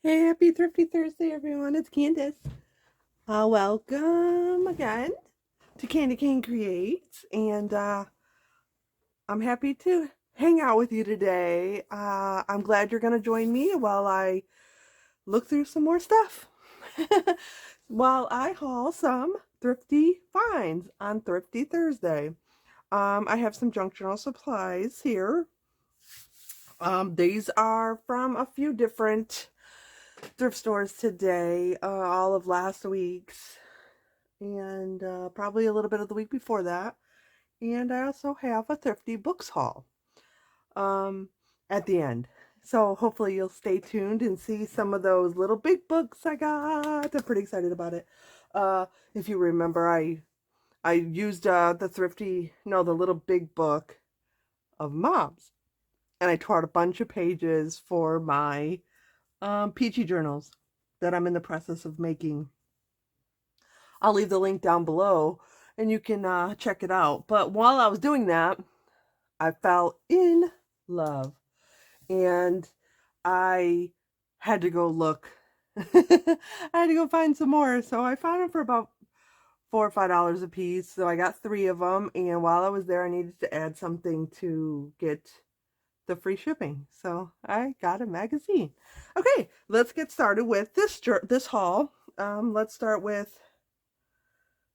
Hey, happy Thrifty Thursday, everyone. It's Candace. Welcome again to Candy Cane Creates, and I'm happy to hang out with you today. I'm glad you're going to join me while I look through some more stuff. While I haul some thrifty finds on Thrifty Thursday. I have some junk journal supplies here. These are from a few different thrift stores today, all of last week's, and probably a little bit of the week before that. And I also have a thrifty books haul at the end. So hopefully you'll stay tuned and see some of those little big books I got. I'm pretty excited about it. If you remember, I used the little big book of Moms, and I tore out a bunch of pages for my peachy journals that I'm in the process of making. I'll leave the link down below and you can check it out. But while I was doing that, I fell in love and I had to go look. I had to go find some more. So I found them for about $4 or $5 a piece. So I got 3 of them. And while I was there, I needed to add something to get the free shipping. So I got a magazine. Okay, let's get started with this haul. Let's start with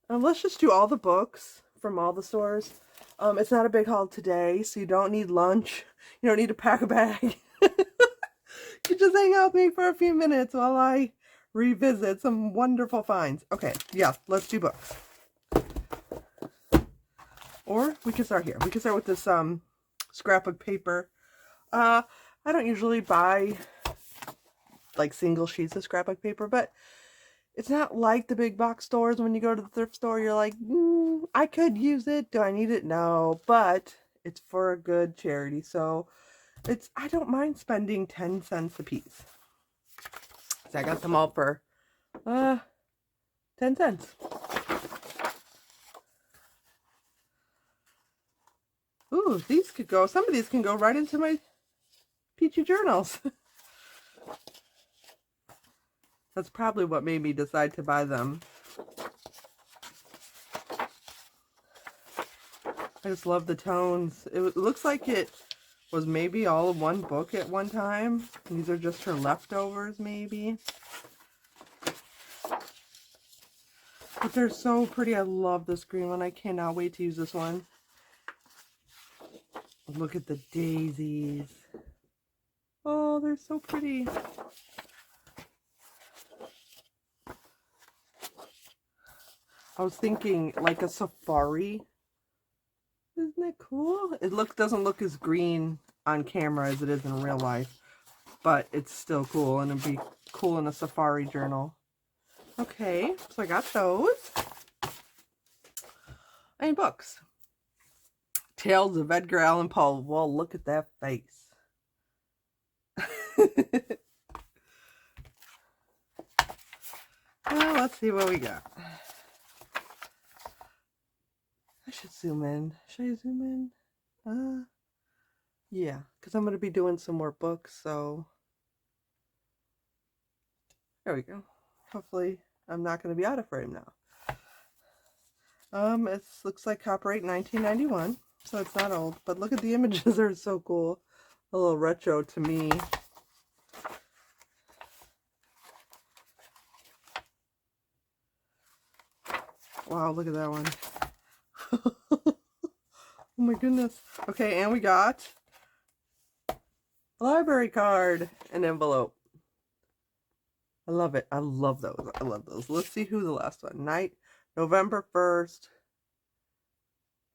let's just do all the books from all the stores. It's not a big haul today, so you don't need lunch. You don't need to pack a bag. You just hang out with me for a few minutes while I revisit some wonderful finds. Okay, yeah, let's do books. Or we can start here. We can start with this scrapbook paper. I don't usually buy like single sheets of scrapbook paper, but it's not like the big box stores. When you go to the thrift store, you're like, I could use it. Do I need it? No, but it's for a good charity. So I don't mind spending 10 cents a piece. So I got them all for 10 cents. Ooh, some of these can go right into my peachy journals. That's probably what made me decide to buy them. I just love the tones. It looks like it was maybe all in one book at one time. These are just her leftovers, maybe. But they're so pretty. I love this green one. I cannot wait to use this one. Look at the daisies. Oh, they're so pretty. I was thinking like a safari. Isn't it cool? It doesn't look as green on camera as it is in real life, but it's still cool, and it'd be cool in a safari journal. Okay, so I got those. And books. Tales of Edgar Allan Poe. Well, look at that face. Well, let's see what we got. I should zoom in. Should I zoom in? Yeah, because I'm going to be doing some more books, so there we go. Hopefully I'm not going to be out of frame now. It looks like copyright 1991, so it's not old, but look at the images. They're so cool. A little retro to me. Wow, look at that one. Oh my goodness. Okay, and we got a library card, an envelope. I love it. I love those. I love those. Let's see who the last one. November 1st,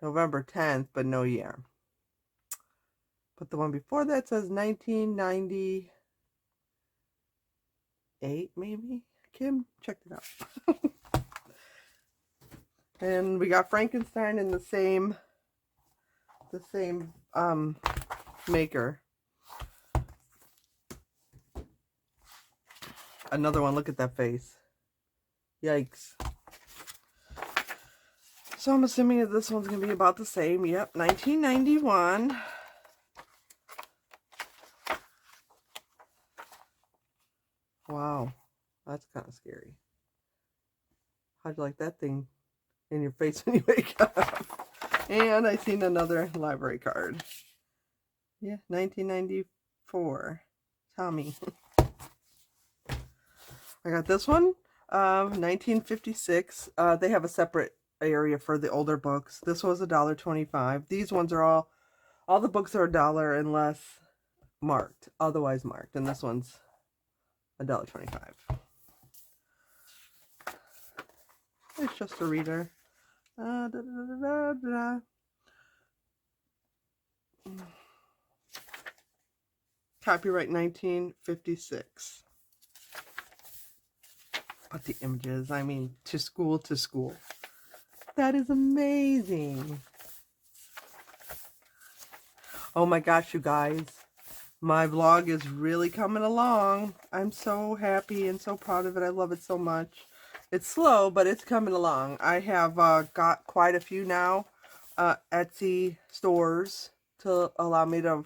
November 10th, but no year. But the one before that says 1998, maybe? Kim checked it out. And we got Frankenstein in the same maker. Another one, look at that face. Yikes. So I'm assuming that this one's going to be about the same. Yep, 1991. Wow, that's kind of scary. How'd you like that thing in your face when you wake up? And I seen another library card. Yeah, 1994. Tommy. I got this one, 1956. They have a separate area for the older books. This was $1.25. These ones are all the books are $1 unless marked, otherwise marked. And this one's $1.25. It's just a reader. Copyright 1956. But the images, I mean, to school to school. That is amazing. Oh my gosh, you guys. My vlog is really coming along. I'm so happy and so proud of it. I love it so much. It's slow, but it's coming along. I have got quite a few now Etsy stores to allow me to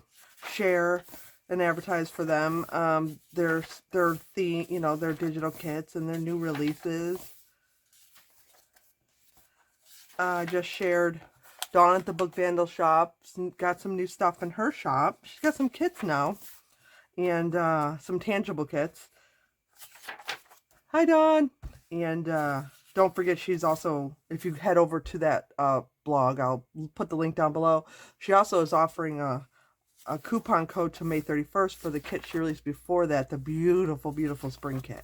share and advertise for them. Their theme, you know, their digital kits and their new releases. I just shared Dawn at the Book Vandal shop. Got some new stuff in her shop. She's got some kits now. And some tangible kits. Hi, Dawn. And don't forget, she's also, if you head over to that blog, I'll put the link down below. She also is offering a coupon code to May 31st for the kit she released before that. The beautiful, beautiful spring kit.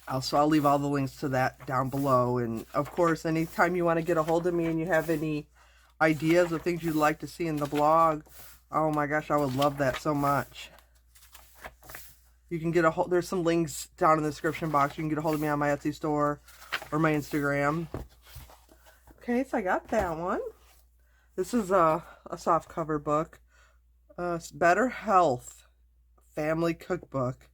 Also, I'll leave all the links to that down below. And of course, anytime you want to get a hold of me and you have any ideas or things you'd like to see in the blog, oh my gosh, I would love that so much. You can get a hold, there's some links down in the description box. You can get a hold of me on my Etsy store or my Instagram. Okay, so I got that one. This is a soft cover book. Better Health Family Cookbook.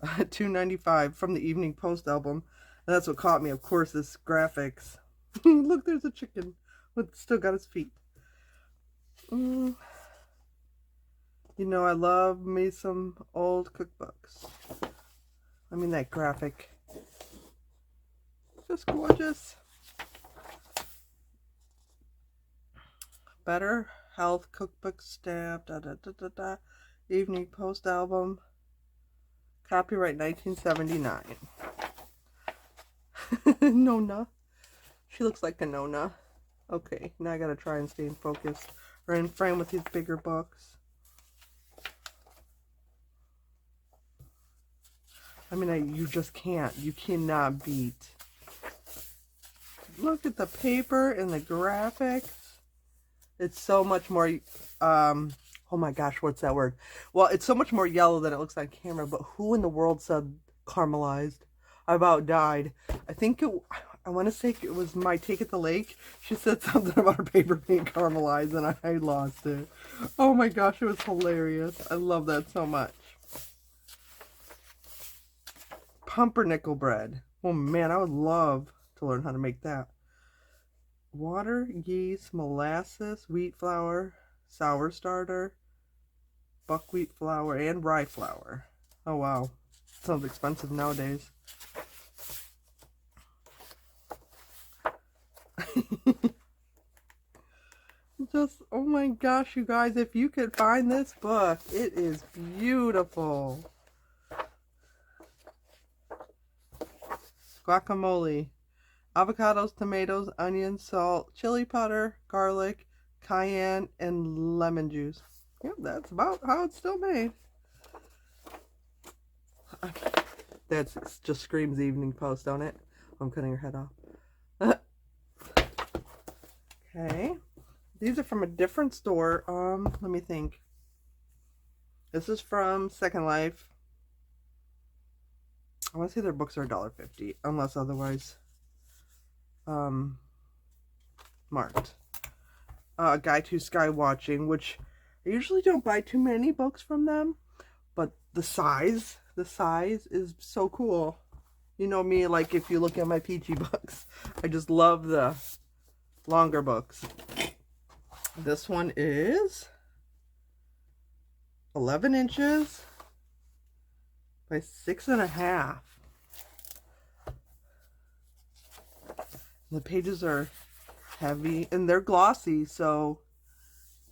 $2.95 from the Evening Post album. And that's what caught me, of course, this graphics. Look, there's a chicken with still got his feet. You know, I love me some old cookbooks. I mean, that graphic. Just gorgeous. Better Health Cookbook Stamp. Evening Post album. Copyright 1979. Nona. She looks like a Nona. Okay, now I gotta try and stay in focus or in frame with these bigger books. I mean, you just can't. You cannot beat. Look at the paper and the graphics. It's so much more, oh my gosh, what's that word? Well, it's so much more yellow than it looks on camera, but who in the world said caramelized? I about died. I think I want to say it was my take at the lake. She said something about her paper being caramelized, and I lost it. Oh my gosh, it was hilarious. I love that so much. Pumpernickel bread. Oh man, I would love to learn how to make that. Water, yeast, molasses, wheat flour, sour starter, buckwheat flour, and rye flour. Oh wow, sounds expensive nowadays. Just, oh my gosh, you guys, if you could find this book, it is beautiful. Guacamole. Avocados, tomatoes, onions, salt, chili powder, garlic, cayenne, and lemon juice. Yep, that's about how it's still made. That just screams Evening Post, don't it? I'm cutting her head off. Okay. These are from a different store. Let me think. This is from Second Life. I want to say their books are $1.50, unless otherwise marked. Guide to Sky Watching, which I usually don't buy too many books from them, but the size is so cool. You know me, like if you look at my peachy books, I just love the longer books. This one is 11 inches. by 6.5. The pages are heavy and they're glossy, so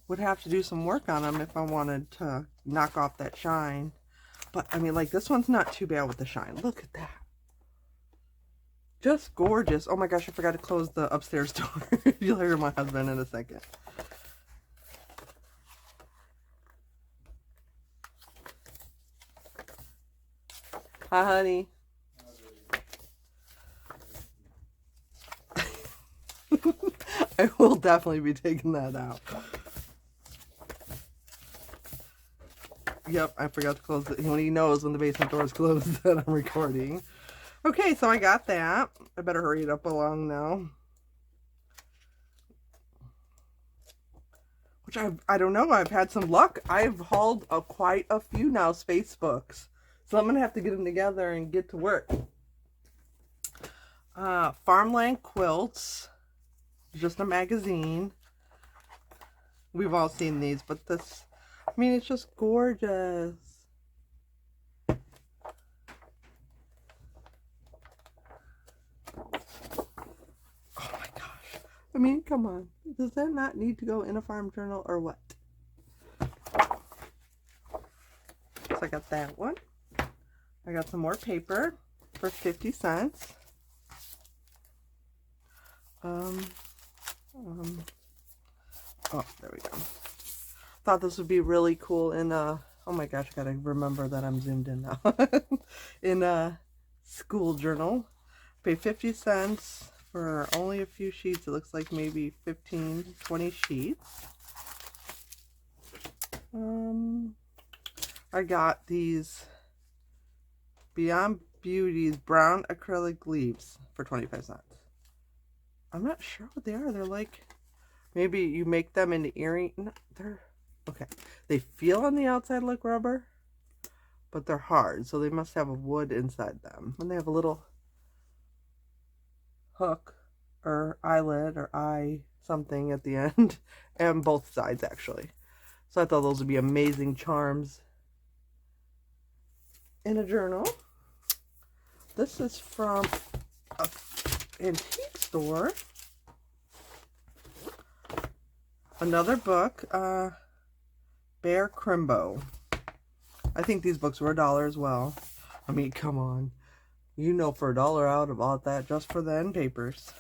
would have to do some work on them if I wanted to knock off that shine. But I mean, like, this one's not too bad with the shine. Look at that. Just gorgeous. Oh my gosh, I forgot to close the upstairs door. You'll hear my husband in a second. Hi, honey. I will definitely be taking that out. Yep, I forgot to close it. When he knows when the basement door is closed that I'm recording. Okay, so I got that. I better hurry it up along now. Which I don't know, I've had some luck. I've hauled quite a few now space books. So I'm going to have to get them together and get to work. Farmland Quilts. Just a magazine. We've all seen these, but this, I mean, it's just gorgeous. Oh my gosh. I mean, come on. Does that not need to go in a farm journal or what? So I got that one. I got some more paper for 50 cents. Oh, there we go. Thought this would be really cool in a, oh my gosh, I gotta remember that I'm zoomed in now. In a school journal. Pay 50 cents for only a few sheets. It looks like maybe 15, 20 sheets. I got these Beyond Beauty's brown acrylic leaves for 25 cents. I'm not sure what they are. They're like, maybe you make them into earring. No, they're okay. They feel on the outside like rubber, but they're hard, so they must have a wood inside them. And they have a little hook or eyelet or eye something at the end, and both sides actually. So I thought those would be amazing charms in a journal. This is from a antique store. Another book, Bear Crimbo. I think these books were $1 as well. I mean, come on. You know, for $1 out of all that just for the end papers.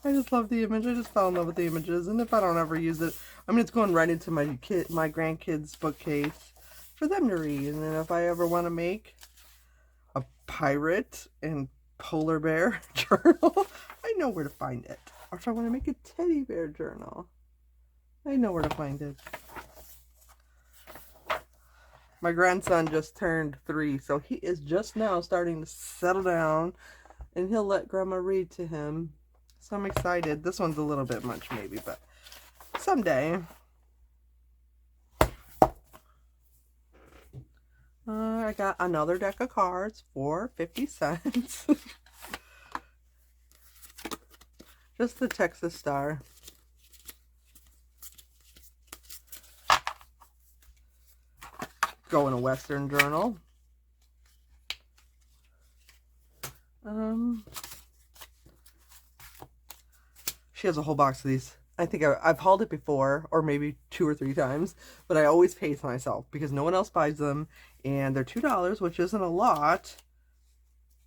I just love the image. I just fell in love with the images. And if I don't ever use it, I mean, it's going right into my grandkids' bookcase for them to read. And then if I ever want to make a pirate and polar bear journal, I know where to find it. Or if I want to make a teddy bear journal, I know where to find it. My grandson just turned 3, so he is just now starting to settle down, and he'll let Grandma read to him. So I'm excited. This one's a little bit much maybe, but someday. I got another deck of cards for 50 cents. Just the Texas Star. Go in a Western journal. She has a whole box of these. I think I've hauled it before, or maybe 2 or 3 times, but I always pace myself because no one else buys them, and they're $2, which isn't a lot,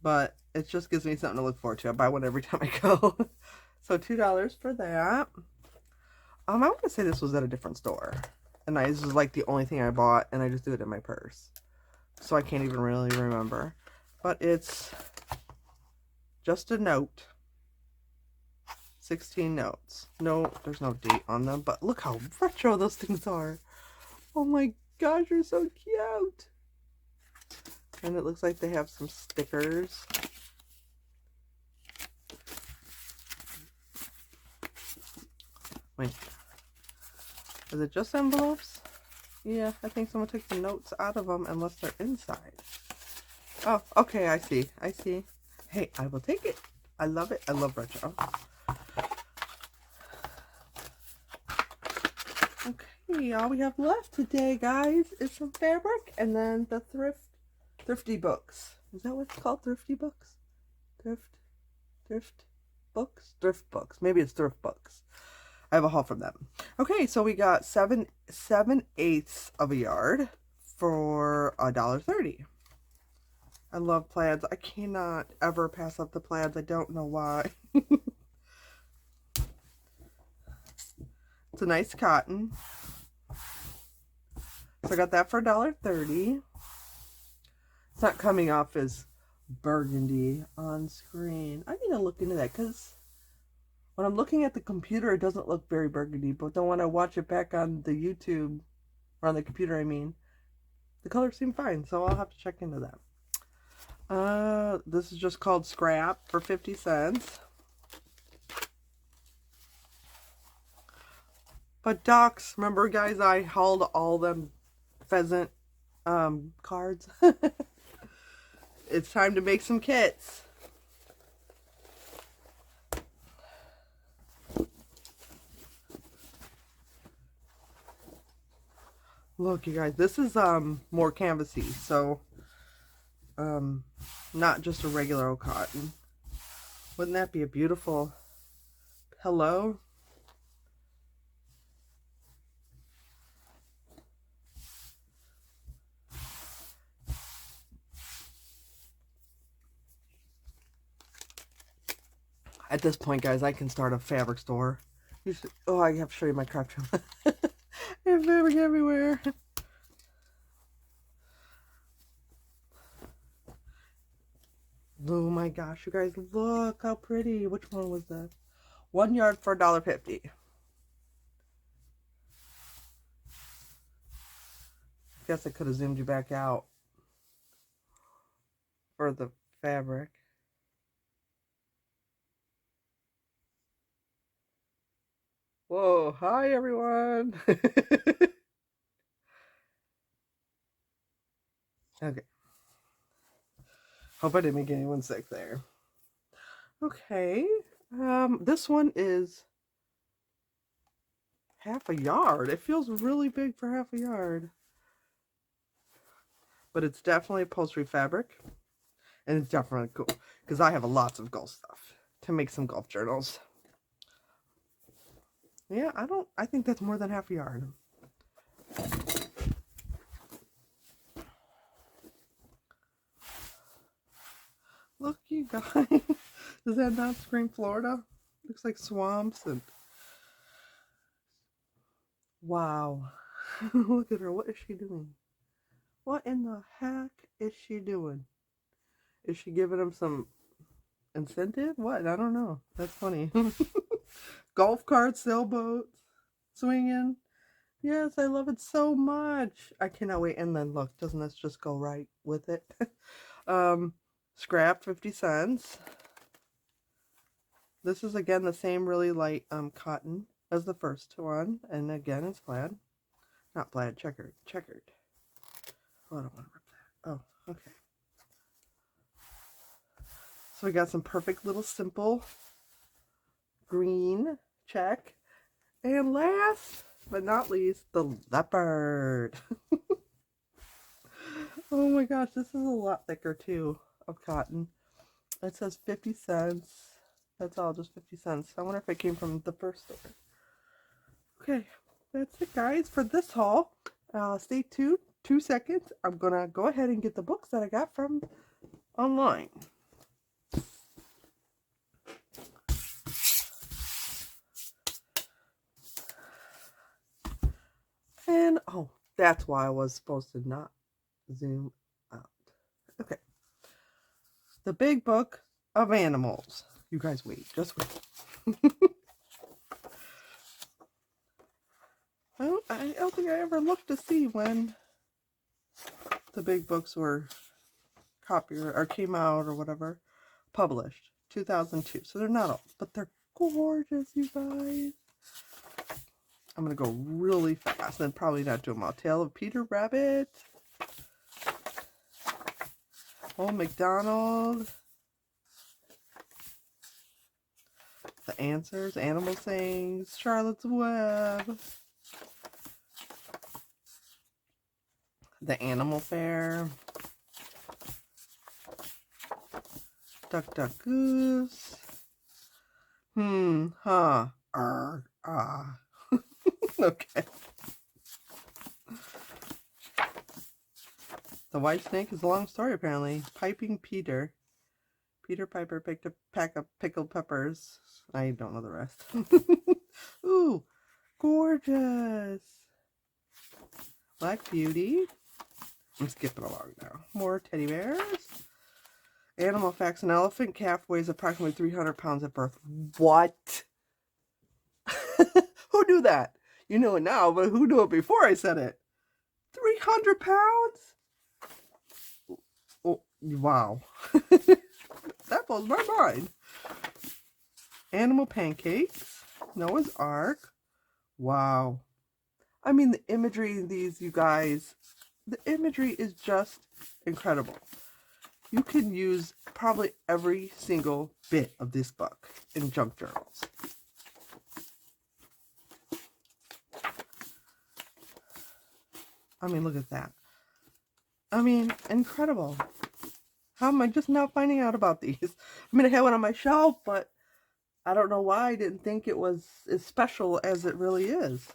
but it just gives me something to look forward to. I buy one every time I go. So $2 for that. I want to say this was at a different store, and this was like the only thing I bought, and I just threw it in my purse, so I can't even really remember. But it's just a note. 16 notes. No, there's no date on them, but look how retro those things are. Oh my gosh, they're so cute. And it looks like they have some stickers. Wait, is it just envelopes? Yeah, I think someone took the notes out of them unless they're inside. Oh, okay, I see. I see. Hey, I will take it. I love it. I love retro. Okay, all we have left today, guys, is some fabric and then the thrifty books. Is that what it's called? Thrifty books? Thrift books? Thrift books. Maybe it's thrift books. I have a haul from them. Okay, so we got 7/8 of a yard for $1.30. I love plaids. I cannot ever pass up the plaids. I don't know why. It's a nice cotton. So I got that for $1.30. It's not coming off as burgundy on screen. I need to look into that because when I'm looking at the computer, it doesn't look very burgundy. But then when I watch it back on the YouTube, or on the computer, I mean, the colors seem fine. So I'll have to check into that. This is just called Scrap for 50 cents. But ducks, remember guys, I hauled all them pheasant cards. It's time to make some kits. Look, you guys, this is more canvasy, so not just a regular old cotton. Wouldn't that be a beautiful pillow? At this point, guys, I can start a fabric store. Oh, I have to show you my craft room. I have fabric everywhere. Oh my gosh, you guys, look how pretty. Which one was that? 1 yard for $1.50. I guess I could have zoomed you back out for the fabric. Whoa, hi everyone. Okay. Hope I didn't make anyone sick there. Okay. This one is half a yard. It feels really big for half a yard. But it's definitely upholstery fabric. And it's definitely cool. Because I have lots of golf stuff to make some golf journals. Yeah, I think that's more than half a yard. Look, you guys. Does that not scream Florida? Looks like swamps and... Wow. Look at her. What is she doing? What in the heck is she doing? Is she giving him some incentive? What? I don't know. That's funny. Golf carts, sailboats, swinging. Yes, I love it so much. I cannot wait. And then look, doesn't this just go right with it? Scrap, 50 cents. This is again the same really light cotton as the first one. And again, it's plaid. Not plaid, checkered. Checkered. Oh, I don't want to rip that. Oh, okay. So we got some perfect little simple green check. And last but not least, the leopard. Oh my gosh, this is a lot thicker too of cotton. It says 50 cents. That's all, just 50 cents. I wonder if it came from the first store. Okay, that's it guys for this haul. Stay tuned. 2 seconds. I'm gonna go ahead and get the books that I got from online. And oh, that's why I was supposed to not zoom out. Okay. The Big Book of Animals. You guys wait, just wait. I don't think I ever looked to see when the big books were copied or came out or whatever. Published. 2002. So they're not old, but they're gorgeous, you guys. I'm going to go really fast and probably not do them all. Tale of Peter Rabbit. Old MacDonald. The Answers. Animal Things. Charlotte's Web. the Animal Fair. Duck, duck, goose. Huh. Ah. Okay. The white snake is a long story, apparently. Piping Peter. Peter Piper picked a pack of pickled peppers. I don't know the rest. Ooh, gorgeous. Black Beauty. I'm skipping along now. More teddy bears. Animal facts. An elephant calf weighs approximately 300 pounds at birth. What? Who knew that? You know it now, but who knew it before I said it? 300 pounds? Oh, wow. That blows my mind. Animal pancakes. Noah's Ark. Wow. I mean, the imagery in these, you guys, the imagery is just incredible. You can use probably every single bit of this book in junk journals. I mean, look at that. I mean, incredible. How am I just now finding out about these? I mean, I had one on my shelf, but I don't know why I didn't think it was as special as it really is.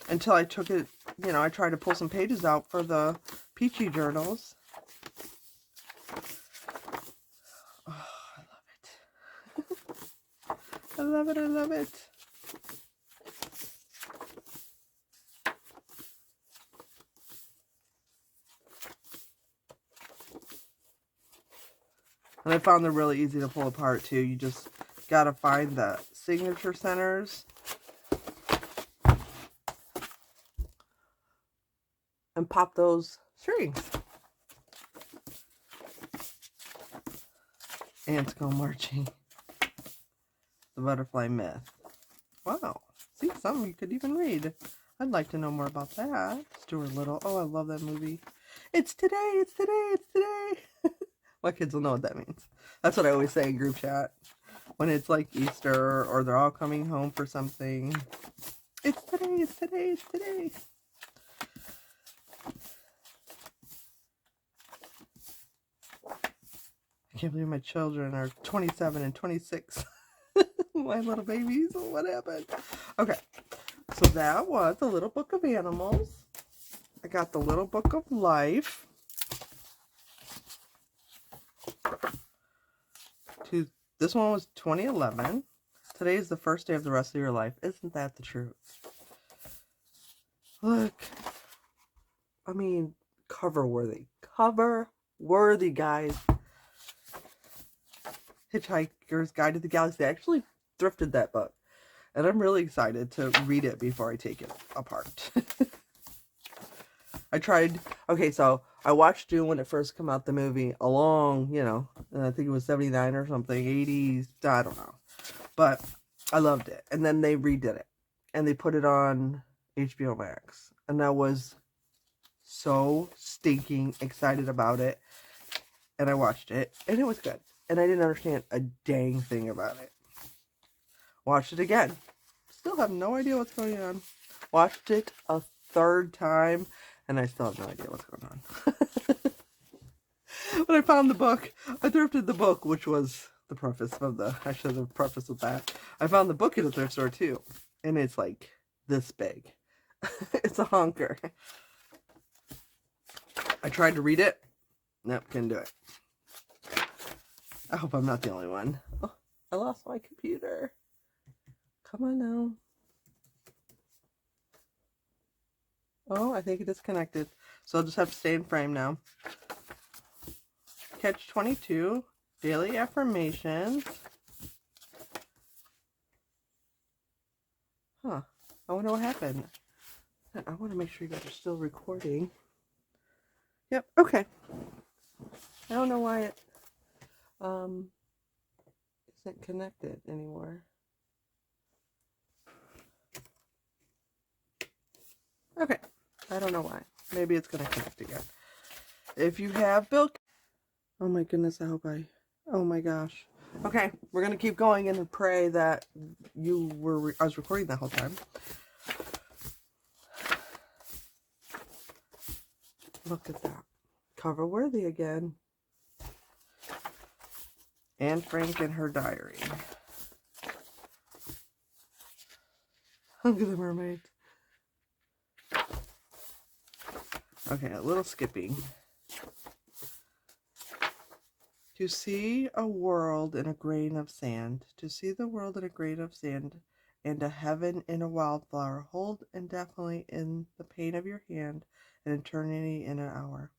Until I took it, you know, I tried to pull some pages out for the Peachy journals. Oh, I love it. I love it, I love it. And I found they're really easy to pull apart too. You just gotta find the signature centers and pop those strings. Ants go marching. The Butterfly Myth. Wow. See, something you could even read. I'd like to know more about that. Stuart Little. Oh, I love that movie. It's today, it's today, it's today. My kids will know what that means. That's what I always say in group chat. When it's like Easter or they're all coming home for something. It's today, it's today, it's today. I can't believe my children are 27 and 26. My little babies. What happened? Okay. So that was the Little Book of Animals. I got the Little Book of Life. This one was 2011. Today is the first day of the rest of your life. Isn't that the truth? Look. I mean, cover worthy. Cover worthy, guys. Hitchhiker's Guide to the Galaxy. I actually thrifted that book. And I'm really excited to read it before I take it apart. I tried, okay, so I watched Dune when it first came out, the movie, along, you know, I think it was 79 or something, 80s, I don't know. But I loved it. And then they redid it. And they put it on HBO Max. And I was so stinking excited about it. And I watched it. And it was good. And I didn't understand a dang thing about it. Watched it again. Still have no idea what's going on. Watched it a third time. And I still have no idea what's going on. When I found the book, I thrifted the book, which was the preface of the, I should have prefaced with that. I found the book at a thrift store too. And it's like this big. It's a honker. I tried to read it. Nope, couldn't do it. I hope I'm not the only one. Oh, I lost my computer. Come on now. Oh, I think it disconnected. So I'll just have to stay in frame now. Catch 22. Daily affirmations. Huh. I wonder what happened. I want to make sure you guys are still recording. Yep. Okay. I don't know why it isn't connected anymore. Okay. I don't know why. Maybe it's going to connect again. If you have built... Oh my goodness, I hope I... Oh my gosh. Okay, we're going to keep going and pray that you were... I was recording the whole time. Look at that. Cover worthy again. Anne Frank and her diary. Look at the mermaids. Okay, a little skipping. To see a world in a grain of sand. To see the world in a grain of sand, and a heaven in a wildflower. Hold indefinitely in the pain of your hand, and eternity in an hour.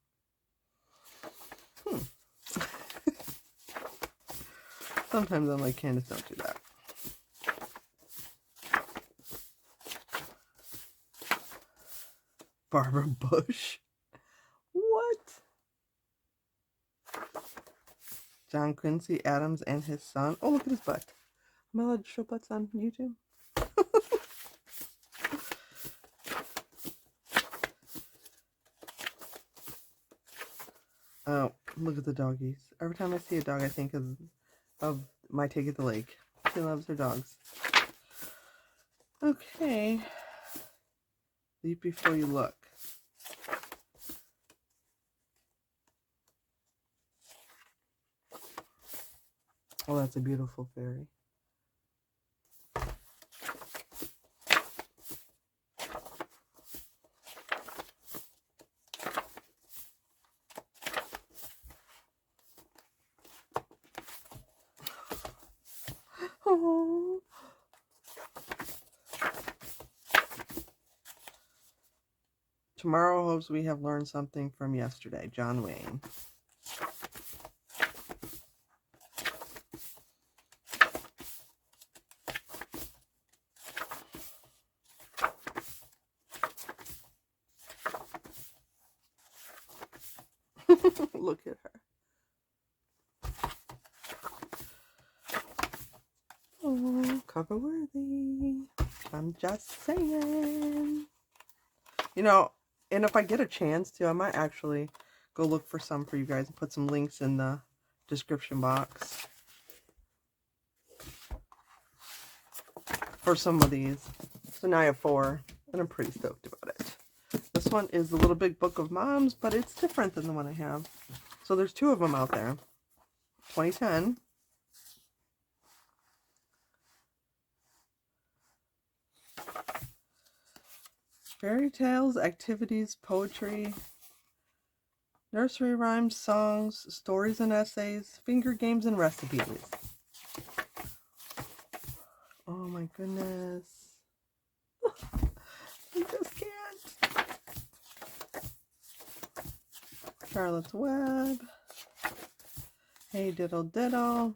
Sometimes I'm like, Candace, don't do that. Barbara Bush. What? John Quincy Adams and his son. Oh, look at his butt. Am I allowed to show butts on YouTube? Oh, look at the doggies. Every time I see a dog, I think of my take at the lake. She loves her dogs. Okay. Leap before you look. Oh, that's a beautiful fairy. Oh. Tomorrow hopes we have learned something from yesterday. John Wayne. Look at her. Oh, cover worthy. I'm just saying. You know, and if I get a chance to, I might actually go look for some for you guys and put some links in the description box for some of these. So now I have 4, and I'm pretty stoked about it. This one is the Little Big Book of Moms, but it's different than the one I have. So there's 2 of them out there. 2010. Fairy tales, activities, poetry, nursery rhymes, songs, stories and essays, finger games, and recipes. Oh my goodness. I just can't. Charlotte's Web. Hey Diddle Diddle.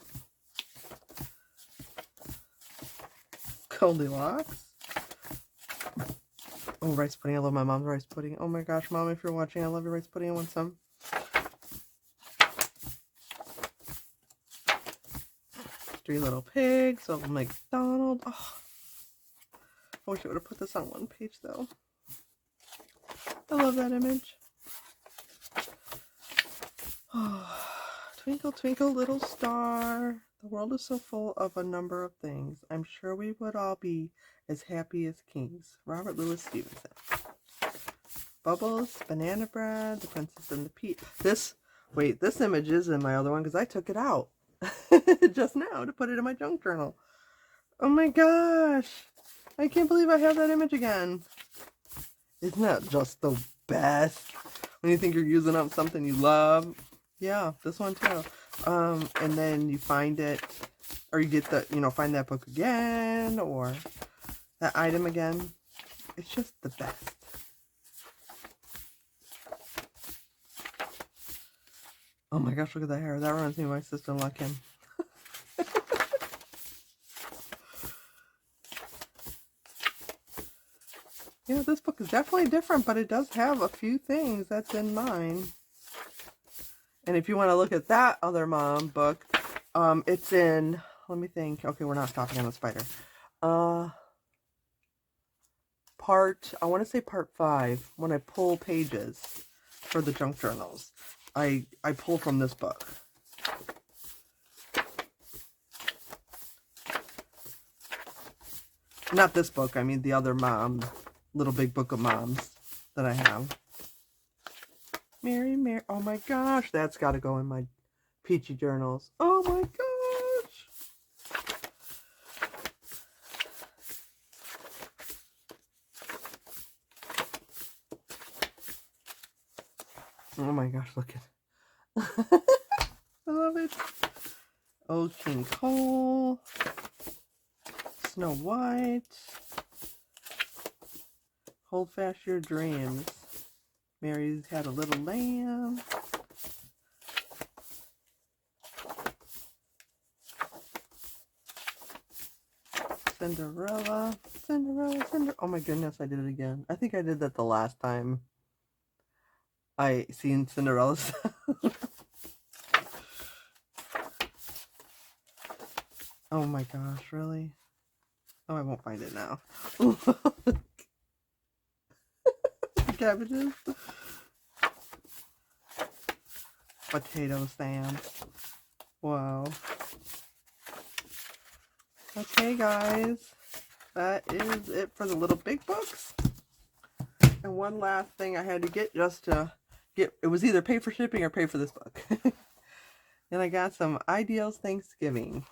Goldilocks. Oh, rice pudding. I love my mom's rice pudding. Oh my gosh, Mom, if you're watching, I love your rice pudding. I want some. 3 Little Pigs. Oh, McDonald. Oh, I wish I would have put this on one page, though. I love that image. Oh, twinkle, twinkle, little star. The world is so full of a number of things. I'm sure we would all be as happy as kings. Robert Louis Stevenson. Bubbles, banana bread, the princess and the pea. This image is in my other one because I took it out just now to put it in my junk journal. Oh my gosh. I can't believe I have that image again. Isn't that just the best? When you think you're using up something you love. Yeah, this one too. And then you find it, or you get the, find that book again, or that item again. It's just the best. Oh my gosh, look at that hair. That reminds me of my sister-in-law, Kim. Yeah, this book is definitely different, but it does have a few things that's in mine. And if you want to look at that other mom book, it's in, let me think. Okay, we're not stopping on the spider. I want to say part 5, when I pull pages for the junk journals, I pull from this book. Not this book, I mean the other mom, Little Big Book of Moms that I have. Mary. Oh my gosh, that's got to go in my peachy journals. Oh my gosh. Oh my gosh, look at I love it. Old King Cole. Snow White. Hold fast your dreams. Mary's had a little lamb. Cinderella. Oh my goodness, I did it again. I think I did that the last time I seen Cinderella. Oh my gosh, really? Oh, I won't find it now. Cabbages. Potato Sam. Wow. Okay, guys. That is it for the little big books. And one last thing I had to get just to get, it was either pay for shipping or pay for this book. And I got some Ideals Thanksgiving.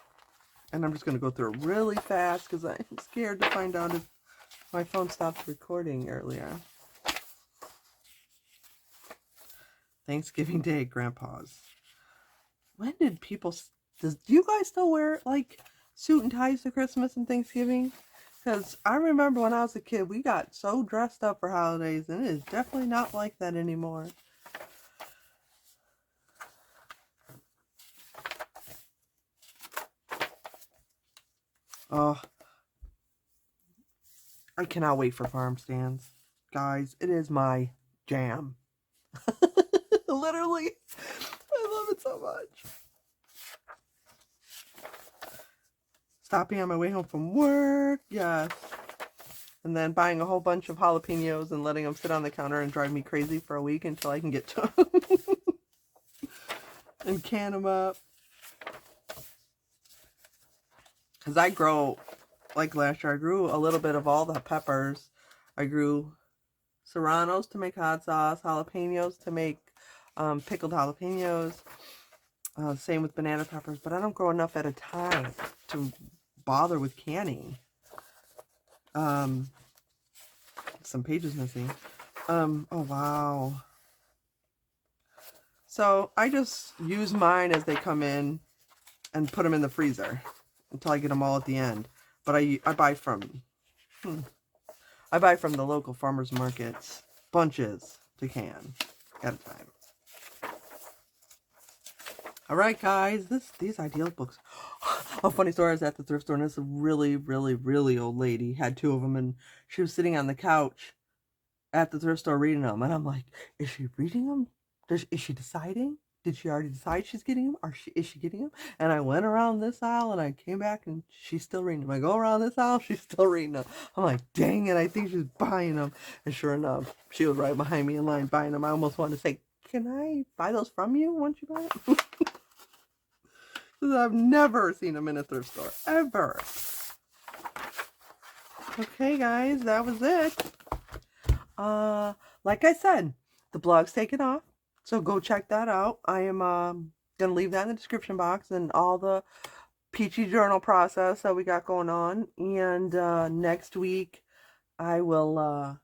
And I'm just going to go through it really fast because I'm scared to find out if my phone stopped recording earlier. Thanksgiving Day, Grandpa's. When did people... do you guys still wear, like, suit and ties to Christmas and Thanksgiving? Because I remember when I was a kid, we got so dressed up for holidays, and it is definitely not like that anymore. Oh, I cannot wait for farm stands. Guys, it is my jam. Literally, I love it so much. Stopping on my way home from work, yes. And then buying a whole bunch of jalapenos and letting them sit on the counter and drive me crazy for a week until I can get to them. And can them up. Because I grow, like last year, I grew a little bit of all the peppers. I grew serranos to make hot sauce, jalapenos to make pickled jalapenos. Same with banana peppers, but I don't grow enough at a time to bother with canning. Some pages missing. Oh wow. So I just use mine as they come in and put them in the freezer until I get them all at the end. But I buy from the local farmers markets bunches to can at a time. All right, guys, these ideal books. A funny story, I was at the thrift store, and this really old lady had two of them, and she was sitting on the couch at the thrift store reading them, and I'm like, is she reading them? Is she deciding? Did she already decide she's getting them? Or is she getting them? And I went around this aisle, and I came back, and she's still reading them. I go around this aisle, she's still reading them. I'm like, dang it, I think she's buying them. And sure enough, she was right behind me in line buying them. I almost wanted to say, can I buy those from you once you buy them? I've never seen them in a thrift store, ever. Okay, guys, that was it. Like I said, the blog's taken off, so go check that out. I am gonna leave that in the description box and all the peachy journal process that we got going on. And next week, I will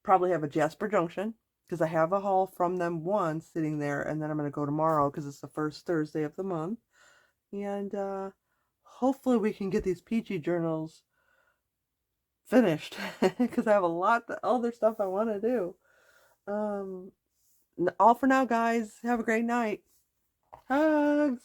probably have a Jasper Junction, because I have a haul from them once sitting there, and then I'm gonna go tomorrow because it's the first Thursday of the month. And hopefully we can get these peachy journals finished because I have a lot of other stuff I want to do. All for now, guys. Have a great night. Hugs.